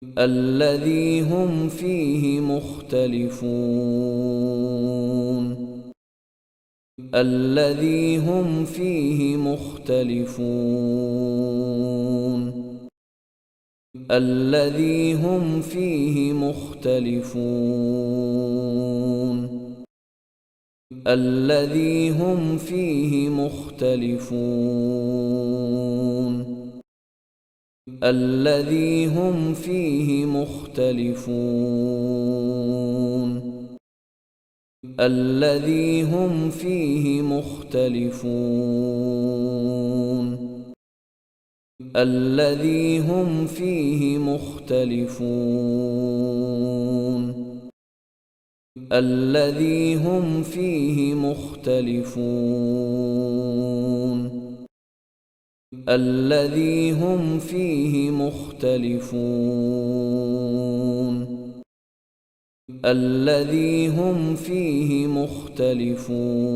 الذي هم فيه مختلفون الذي هم فيه مختلفون الذي هم فيه مختلفون الذي هم فيه مختلفون الذي هم فيه مختلفون الذي هم فيه مختلفون الذي هم فيه مختلفون الذي هم فيه مختلفون الذي هم فيه مختلفون الذي هم فيه مختلفون